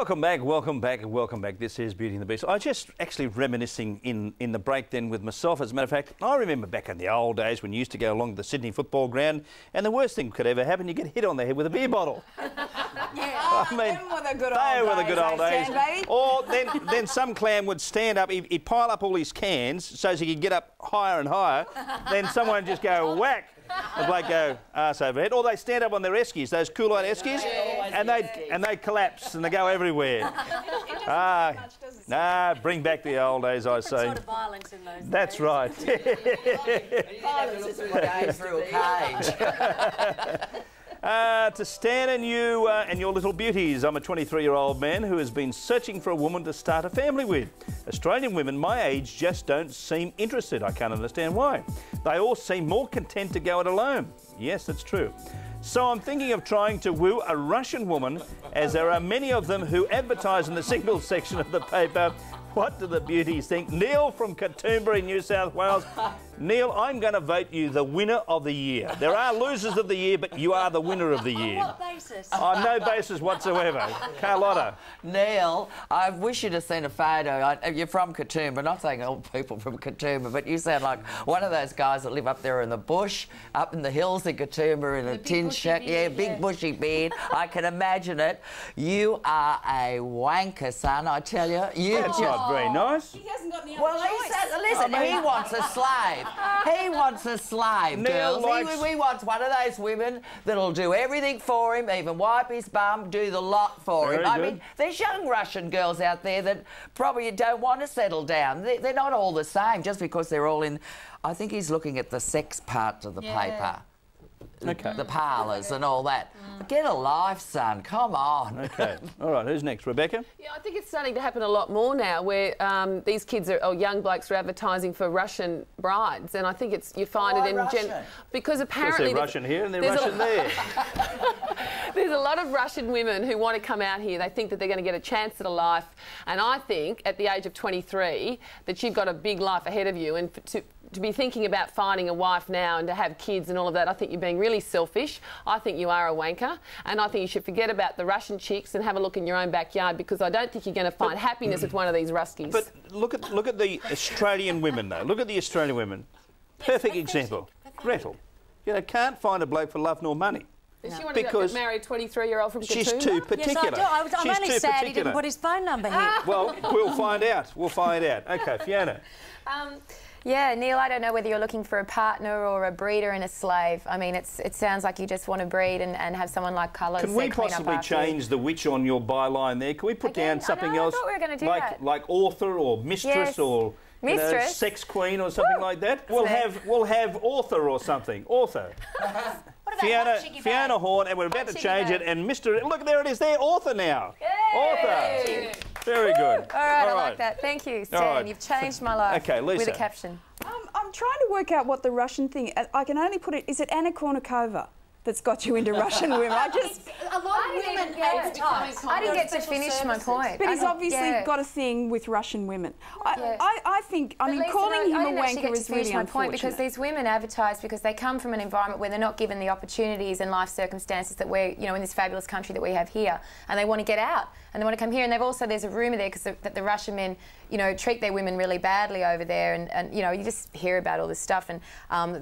Welcome back, welcome back, welcome back. This is Beauty and the Beast. I was just actually reminiscing in the break then with myself. As a matter of fact, I remember back in the old days when you used to go along the Sydney football ground and the worst thing could ever happen, you get hit on the head with a beer bottle. Yeah, I mean, them were the good they old were the days, good old days. baby. Or then some clown would stand up, he'd pile up all his cans so he could get up higher and higher. Then someone would just go whack. The bloke go arse overhead. Or they stand up on their eskies, those Kool-Aid eskies, and they'd collapse and they go everywhere. Bring back the old days, I say. Sort of violence in those That's days. right. Violence isn't what goes through a cage. To Stan and you and your little beauties, I'm a 23-year-old man who has been searching for a woman to start a family with. Australian women my age just don't seem interested. I can't understand why. They all seem more content to go it alone. Yes, that's true. So I'm thinking of trying to woo a Russian woman, as there are many of them who advertise in the singles section of the paper. What do the beauties think? Neil from Katoomba, New South Wales. Neil, I'm going to vote you the winner of the year. There are losers of the year, but you are the winner of the year. On what basis? On no basis whatsoever. Carlotta. Neil, I wish you'd have seen a photo. You're from Katoomba, not saying all people from Katoomba, but you sound like one of those guys that live up there in the bush, up in the hills in Katoomba in a tin shack. Yeah, big bushy beard. I can imagine it. You are a wanker, son, I tell you. That's not very nice. He hasn't got any other Well, choice. he says, listen, he wants a slave. He wants a slave, Neil girls. likes... He wants one of those women that'll do everything for him, even wipe his bum, do the lot for him. Very I good. mean, there's young Russian girls out there that probably don't want to settle down. They're not all the same just because they're all in... I think he's looking at the sex part of the paper. Okay. The parlours and all that. Get a life, son. Come on. Okay. All right, who's next? Rebecca? Yeah, I think it's starting to happen a lot more now where these kids or young blokes are advertising for Russian brides, and I think you find it in... Because apparently... They're Russian here and they're Russian there. There's a lot of Russian women who want to come out here. They think that they're going to get a chance at a life, and I think at the age of 23 that you've got a big life ahead of you, and to be thinking about finding a wife now and to have kids and all of that, I think you're being really selfish. I think you are a wanker, and I think you should forget about the Russian chicks and have a look in your own backyard, because I don't think you're going to find happiness with one of these Ruskies. But look at the Australian women, though. Look at the Australian women. Perfect example. Gretel. You know, can't find a bloke for love nor money. Does she want to get married a 23-year-old from Katoomba? She's too particular. Yes, I do. I'm only sad he didn't put his phone number here. Well, we'll find out. We'll find out. Okay, Fiona. Yeah, Neil, I don't know whether you're looking for a partner or a breeder and a slave. I mean, it sounds like you just want to breed and have someone like Carlotta. Can we possibly change the witch on your byline there? Can we put down something else? I thought we were going to do like author or mistress or mistress. Sex queen or something like that? We'll have author or something. Author. Fiona Horne, and we're about to change it. And Mr. Look, there it is. There, author now. Yay! Author. Very good. All right, I like that. Thank you, Stan. Right. You've changed my life. Okay, Lisa. With a caption. I'm trying to work out what the Russian thing... I can only put it... Is it Anna Kournikova that's got you into Russian women? I just... A lot of women advertise. I didn't get to finish my point. But he's obviously got a thing with Russian women. I think... I mean, calling him a wanker is really unfortunate. Point because these women advertise because they come from an environment where they're not given the opportunities and life circumstances that we're, you know, in this fabulous country that we have here, and they want to get out and they want to come here. And they've also, there's a rumour there that the Russian men, you know, treat their women really badly over there, and you know, you just hear about all this stuff, and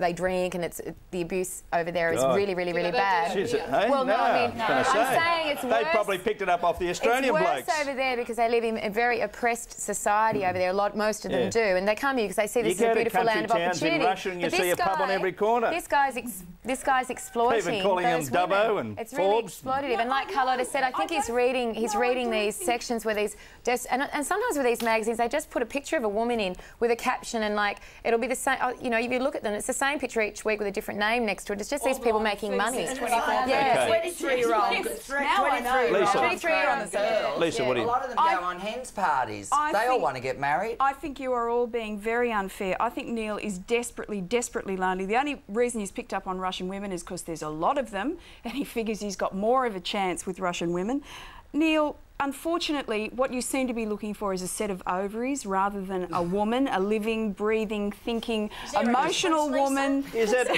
they drink, and the abuse over there is really bad. Well, no, I mean, I'm saying it's worse. They probably picked it up off the Australian blokes. It's worse over there because they live in a very oppressed society over there. Most of them do, and they come here because they see this is a beautiful land of opportunity. In Russia and you see a pub on every corner. This guy's exploiting. Even calling them Dubbo and it's Forbes. Really exploitative, and like Carlotta said, I think he's reading these sections where these and sometimes with these magazines they just put a picture of a woman in with a caption, and like it'll be the same. You know, if you look at them, it's the same picture each week with a different name next to it. It's just these people making money. Yeah, 23-year-old. 23-year-old girls. Lisa, what do you... A lot of them go on hens parties. They all want to get married. I think you are all being very unfair. I think Neil is desperately lonely. The only reason he's picked up on Russian women is because there's a lot of them, and he figures he's got more of a chance with Russian women. Neil, unfortunately, what you seem to be looking for is a set of ovaries rather than a woman, a living, breathing, thinking, emotional woman. Is that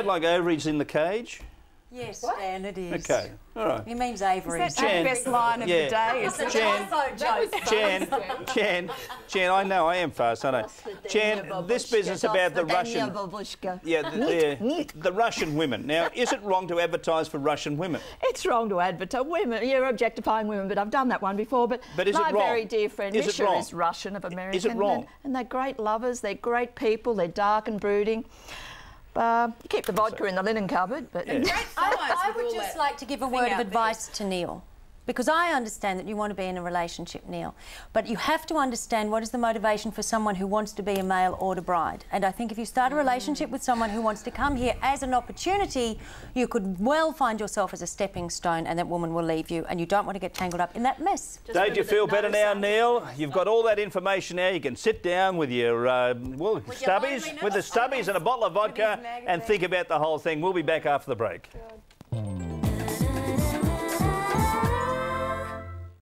like ovaries in the cage? Yes, Dan, it is. Okay, all right. He means Avery. Is that the best line of the day? Is Jan, I know I am fast, aren't I? Jan, this business about the Russian... the Russian women. Now, is it wrong to advertise for Russian women? It's wrong to advertise women. You're objectifying women, but I've done that one before. But is it my wrong? very dear friend Misha is Russian of American. Is it wrong? And they're great lovers. They're great people. They're dark and brooding. You keep the vodka in the linen cupboard, but... Yeah. I would just like to give a word of advice to Neil. Because I understand that you want to be in a relationship, Neil, but you have to understand what is the motivation for someone who wants to be a male or a bride. And I think if you start a relationship with someone who wants to come here as an opportunity, you could well find yourself as a stepping stone and that woman will leave you and you don't want to get tangled up in that mess. Don't you feel better now, Neil? You've got all that information now. You can sit down with your stubbies, with the stubbies and a bottle of vodka and think about the whole thing. We'll be back after the break.